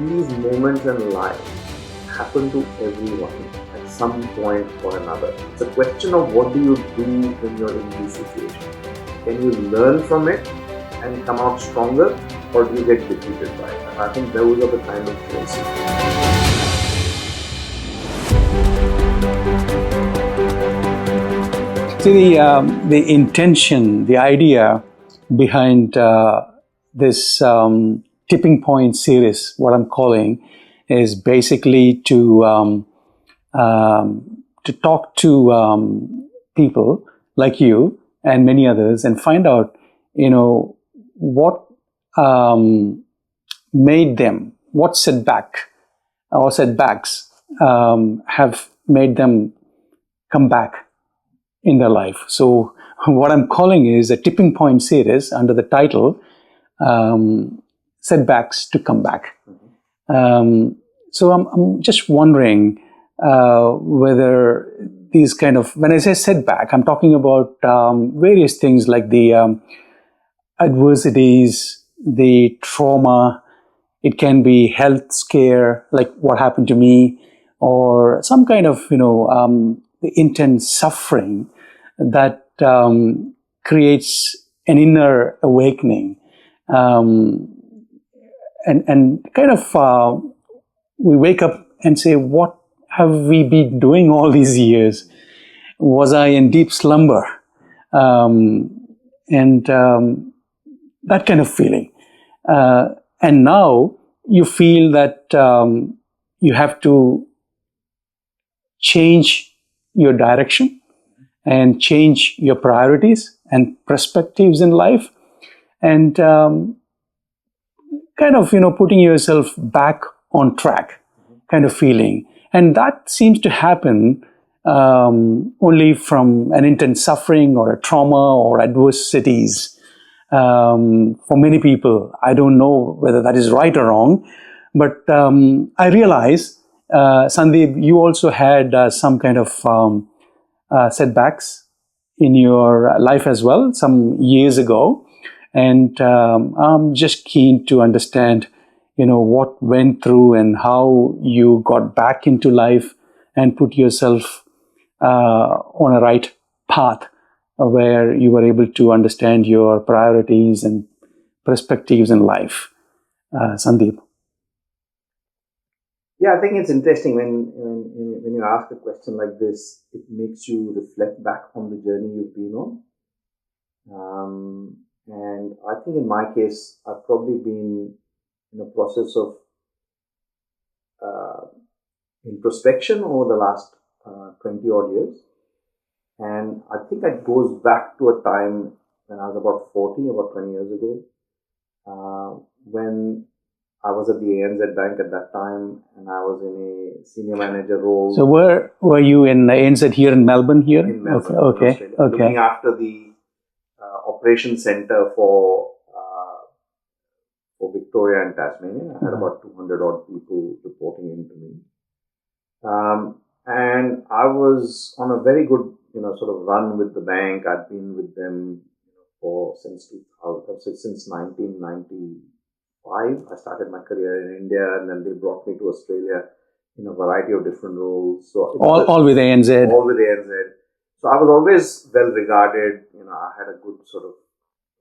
these moments in life happen to everyone at some point or another. It's a question of what do you do when you're in these situations. Can you learn from it and come out stronger, or do you get defeated by it? And I think those are the kind of choices. See, the intention, the idea behind this tipping point series, what I'm calling, is basically to talk to people like you and many others and find out, what made them, what setbacks have made them come back in their life. So what I'm calling is a tipping point series under the title Setbacks to Come Back. So I'm just wondering whether these kind of, when I say setback, I'm talking about various things like the adversities, the trauma. It can be health scare, like what happened to me, or some kind of, the intense suffering that creates an inner awakening. And kind of we wake up and say, what have we been doing all these years? Was I in deep slumber? And that kind of feeling. And now you feel that you have to change your direction and change your priorities and perspectives in life, and kind of, putting yourself back on track kind of feeling. And that seems to happen only from an intense suffering or a trauma or adversities. For many people, I don't know whether that is right or wrong, but I realize, Sandeep, you also had some kind of setbacks in your life as well, some years ago. And I'm just keen to understand, what went through and how you got back into life and put yourself on a right path where you were able to understand your priorities and perspectives in life. Sandeep. Yeah, I think it's interesting when you ask a question like this, it makes you reflect back on the journey you've been on. And I think in my case, I've probably been in a process of introspection over the last 20 odd years. And I think it goes back to a time when I was about 40, about 20 years ago, when I was at the ANZ Bank at that time, and I was in a senior manager role. So where were you in ANZ here in Melbourne here? In Melbourne, okay. Looking after the operations center for Victoria and Tasmania. I had about 200 odd people reporting into me. And I was on a very good, sort of run with the bank. I'd been with them since 1995. I started my career in India, and then they brought me to Australia in a variety of different roles. So all with ANZ. All with ANZ. So I was always well regarded. I had a good sort of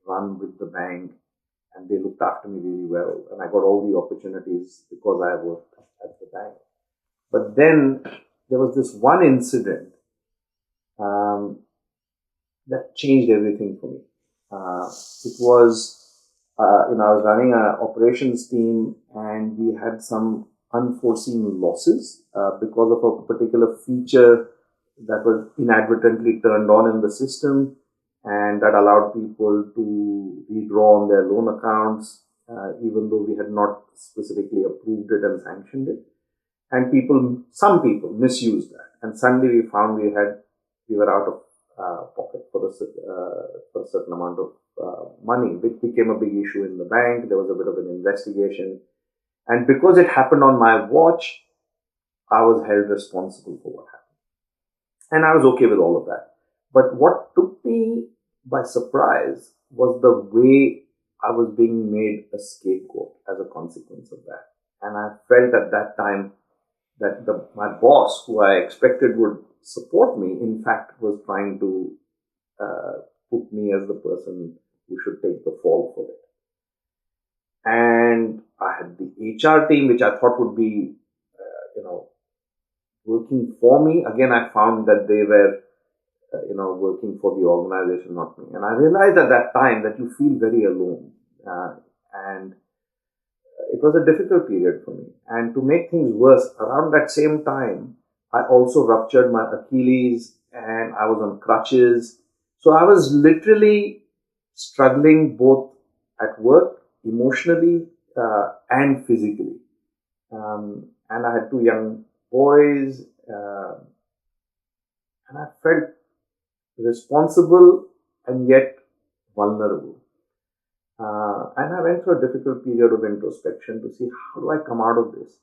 run with the bank, and they looked after me really well. And I got all the opportunities because I worked at the bank. But then there was this one incident that changed everything for me. It was, I was running an operations team, and we had some unforeseen losses because of a particular feature that was inadvertently turned on in the system, and that allowed people to redraw on their loan accounts, even though we had not specifically approved it and sanctioned it. And some people misused that. And suddenly we found we were out of pocket for a certain amount of money, which became a big issue in the bank. There was a bit of an investigation. And because it happened on my watch, I was held responsible for what happened. And I was okay with all of that. But what took me by surprise was the way I was being made a scapegoat as a consequence of that. And I felt at that time that my boss, who I expected would support me, in fact was trying to put me as the person who should take the fall for it. And I had the HR team, which I thought would be, working for me. Again, I found that they were, working for the organization, not me. And I realized at that time that you feel very alone. And it was a difficult period for me. And to make things worse, around that same time, I also ruptured my Achilles and I was on crutches. So I was literally struggling both at work, emotionally, and physically. And I had two young boys, and I felt responsible and yet vulnerable. And I went through a difficult period of introspection to see, how do I come out of this?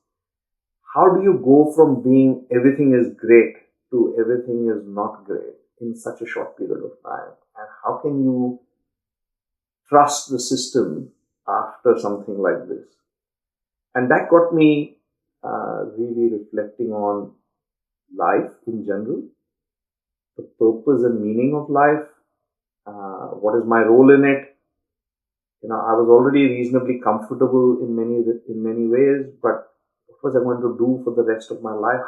How do you go from being everything is great to everything is not great in such a short period of time? And how can you trust the system after something like this? And that got me really reflecting on life in general, the purpose and meaning of life, what is my role in it. I was already reasonably comfortable in many ways, but what was I going to do for the rest of my life?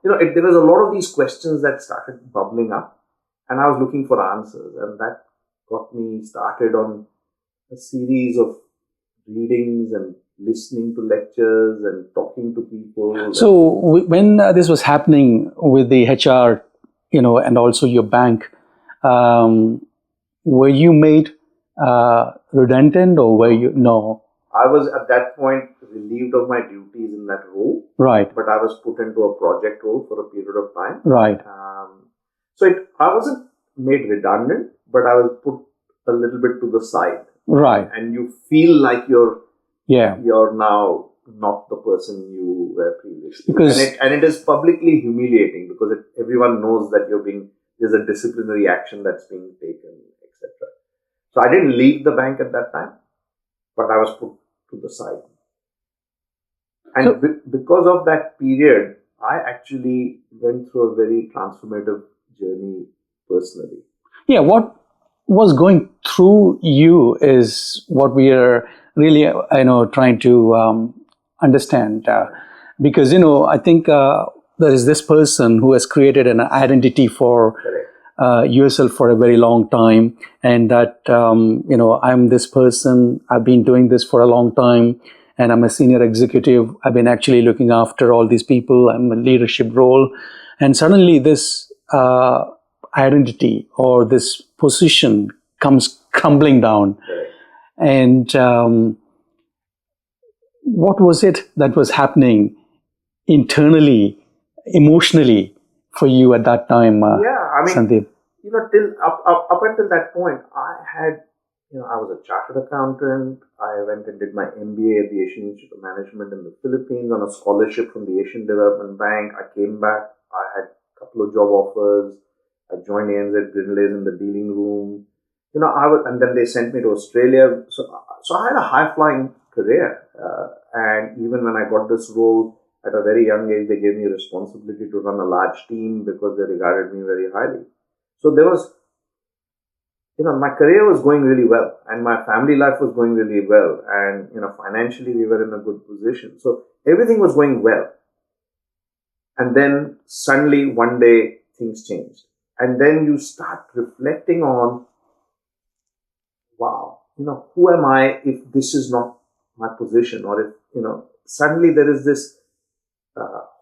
There was a lot of these questions that started bubbling up, and I was looking for answers, and that got me started on a series of readings and listening to lectures and talking to people. So when this was happening with the HR, and also your bank, were you made redundant, or were you? No. I was at that point relieved of my duties in that role. Right. But I was put into a project role for a period of time. Right. I wasn't made redundant, but I was put a little bit to the side. Right. And you feel like you're now not the person you were previously. And it is publicly humiliating because everyone knows that there's a disciplinary action that's being taken, etc. So I didn't leave the bank at that time, but I was put to the side. And because of that period, I actually went through a very transformative journey personally. Yeah, what was going through you is what we are really, trying to understand. Because, I think there is this person who has created an identity for yourself for a very long time, and that, I'm this person, I've been doing this for a long time, and I'm a senior executive. I've been actually looking after all these people. I'm a leadership role. And suddenly this identity or this position comes crumbling down. And what was it that was happening internally, emotionally for you at that time, Sandeep? Till up until that point, I was a chartered accountant. I went and did my MBA at the Asian Institute of Management in the Philippines on a scholarship from the Asian Development Bank. I came back. I had a couple of job offers. I joined ANZ Grindlays in the dealing room. And then they sent me to Australia. So I had a high-flying career. And even when I got this role at a very young age, they gave me a responsibility to run a large team because they regarded me very highly. So there was, my career was going really well and my family life was going really well. And, financially we were in a good position. So everything was going well. And then suddenly one day things changed. And then you start reflecting on, wow, who am I if this is not my position? Or if, suddenly there is this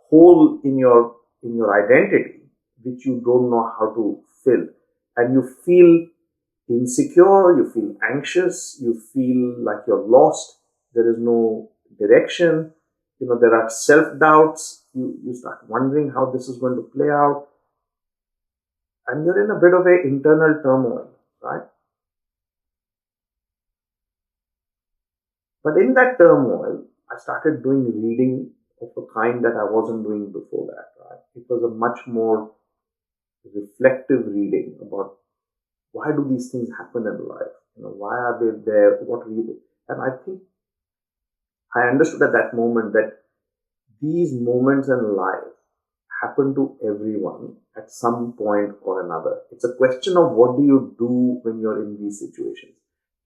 hole in your identity which you don't know how to fill. And you feel insecure, you feel anxious, you feel like you're lost, there is no direction, there are self-doubts, you start wondering how this is going to play out. And you're in a bit of an internal turmoil, right? But in that turmoil, I started doing reading of a kind that I wasn't doing before that, right? It was a much more reflective reading about why do these things happen in life? Why are they there? What reason? And I think I understood at that moment that these moments in life happen to everyone at some point or another. It's a question of what do you do when you're in these situations.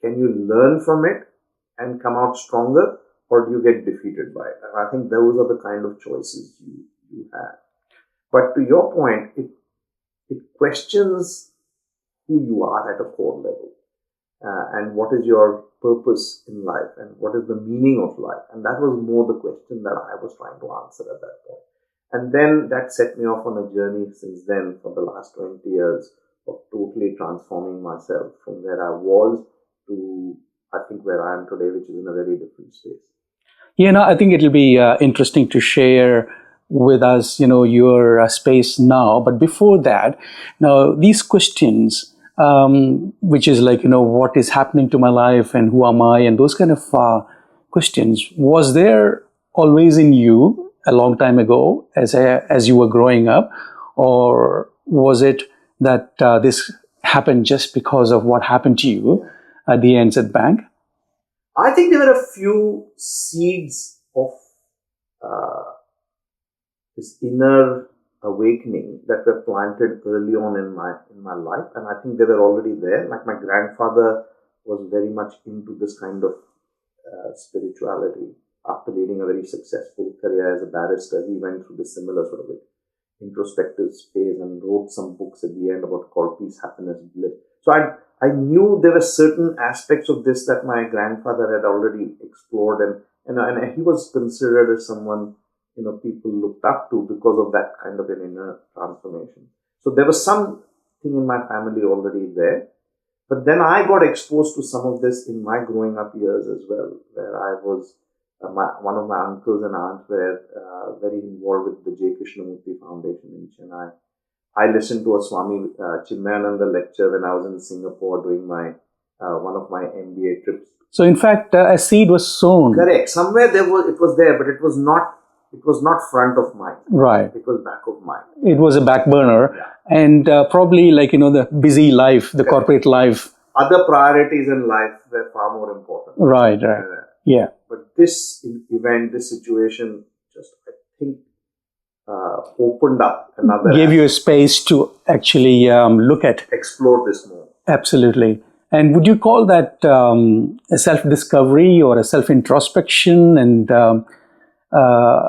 Can you learn from it and come out stronger, or do you get defeated by it? And I think those are the kind of choices you have. But to your point, it questions who you are at a core level, and what is your purpose in life, and what is the meaning of life. And that was more the question that I was trying to answer at that point. And then that set me off on a journey since then for the last 20 years of totally transforming myself from where I was to, I think, where I am today, which is in a very different space. Yeah, no, I think it'll be interesting to share with us, your space now. But before that, now these questions, which is like, what is happening to my life and who am I, and those kind of questions, was there always in you a long time ago as you were growing up, or was it that this happened just because of what happened to you at the NZ Bank? I think there were a few seeds of this inner awakening that were planted early on in my life, and I think they were already there. Like my grandfather was very much into this kind of spirituality. After leading a very successful career as a barrister, he went through this similar sort of introspective phase and wrote some books at the end about called Peace, Happiness, Bliss. So I knew there were certain aspects of this that my grandfather had already explored, and he was considered as someone people looked up to because of that kind of an inner transformation. So there was something in my family already there. But then I got exposed to some of this in my growing up years as well, where I was, one of my uncles and aunts were very involved with the J. Krishnamurti Foundation in Chennai. I listened to a Swami Chinmayananda lecture when I was in Singapore doing my one of my MBA trips. So in fact, a seed was sown. Correct. Somewhere it was there, but it was not front of mind. Right. It was back of mind. It was a back burner. Yeah. And probably the busy life, the corporate life. Other priorities in life were far more important. Right. Yeah. But this event, this situation, just I think opened up another. Gave you a space to actually explore this more. Absolutely. And would you call that a self-discovery or a self-introspection and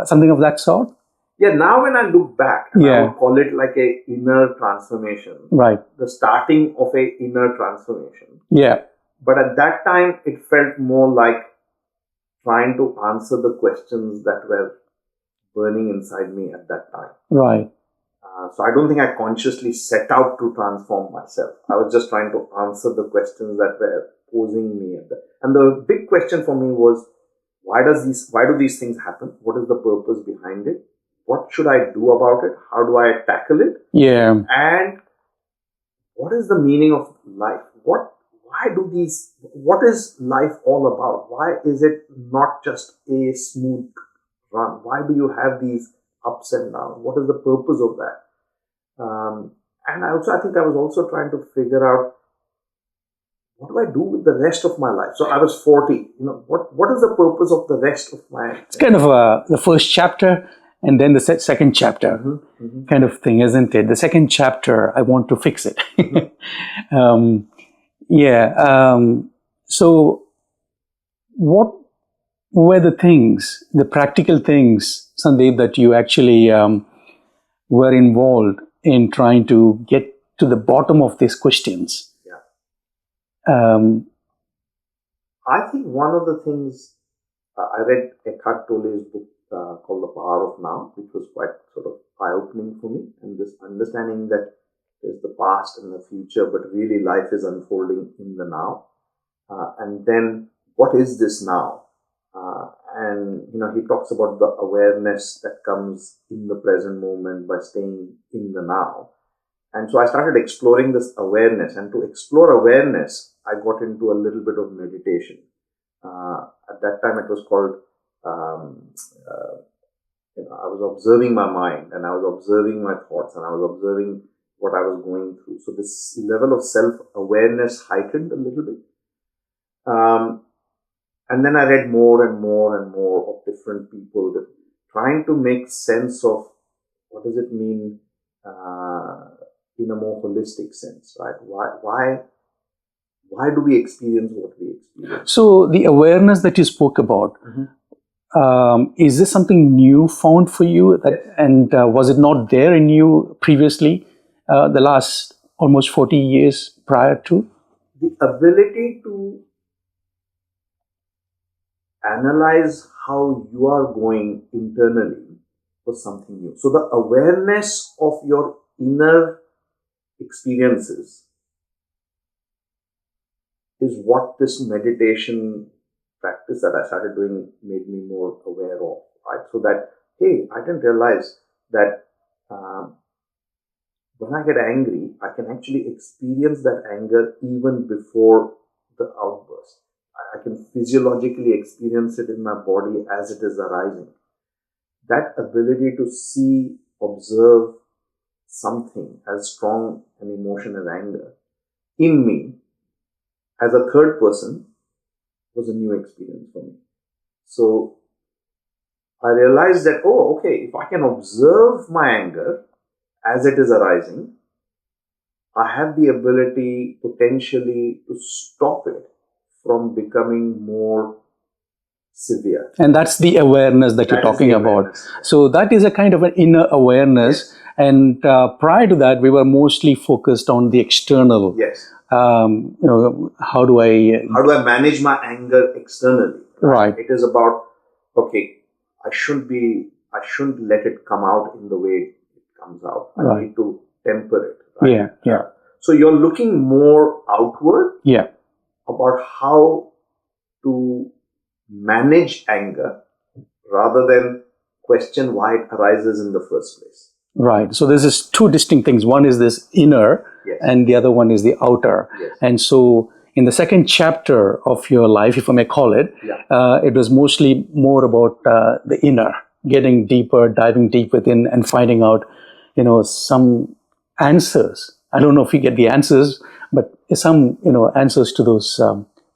something of that sort? Yeah, now when I look back, I would call it like a inner transformation. Right. The starting of a inner transformation. Yeah. But at that time, it felt more like trying to answer the questions that were burning inside me at that time. Right. So I don't think I consciously set out to transform myself. I was just trying to answer the questions that were posing me. And the big question for me was, why do these things happen? What is the purpose behind it? What should I do about it? How do I tackle it? Yeah. And what is the meaning of life? What is life all about? Why is it not just a smooth run? Why do you have these ups and downs? What is the purpose of that? And I think I was also trying to figure out, what do I do with the rest of my life? So I was 40. What is the purpose of the rest of my life? It's kind of the first chapter and then the second chapter kind of thing, isn't it? The second chapter, I want to fix it. So what were the practical things, Sandeep, that you actually were involved in trying to get to the bottom of these questions? I think one of the things, I read Eckhart Tolle's book called The Power of Now, which was quite sort of eye-opening for me, and this understanding that there's the past and the future, but really life is unfolding in the now. And then what is this now? And he talks about the awareness that comes in the present moment by staying in the now. And so I started exploring this awareness, and to explore awareness, I got into a little bit of meditation. At that time, it was called, I was observing my mind, and I was observing my thoughts, and I was observing what I was going through. So this level of self-awareness heightened a little bit. And then I read more and more and more of different people trying to make sense of what does it mean in a more holistic sense, right? Why do we experience what we experience? So the awareness that you spoke about, is this something new found for you? And was it not there in you previously, the last almost 40 years prior to? The ability to analyze how you are going internally was something new. So the awareness of your inner experiences is what this meditation practice that I started doing made me more aware of, right? So that, hey, I didn't realize that when I get angry, I can actually experience that anger even before the outburst. I can physiologically experience it in my body as it is arising. That ability to see, observe something as strong an emotion as anger in me as a third person was a new experience for me. So I realized that, oh, okay, if I can observe my anger as it is arising, I have the ability potentially to stop it from becoming more severe. And that's the awareness that you're talking about. So that is a kind of an inner awareness. Yes. And prior to that, we were mostly focused on the external. Yes. How do I manage my anger externally? Right. It is about, okay, I shouldn't let it come out in the way it comes out. I need to temper it. Right? Yeah. So you're looking more outward. Yeah. About how to manage anger rather than question why it arises in the first place. Right. So this is two distinct things. One is this inner, yes, and the other one is the outer. Yes. And so in the second chapter of your life, if I may call it, it was mostly more about the inner, getting deeper, diving deep within and finding out, some answers. I don't know if you get the answers, but some, answers to those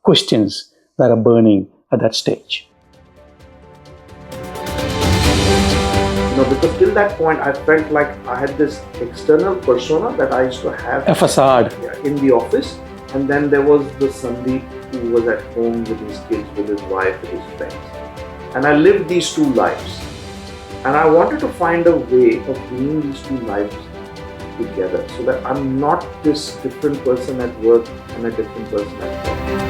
questions that are burning at that stage. Because till that point, I felt like I had this external persona that I used to have. A facade. In the office. And then there was the Sandeep who was at home with his kids, with his wife, with his friends. And I lived these two lives. And I wanted to find a way of bringing these two lives together so that I'm not this different person at work and a different person at home.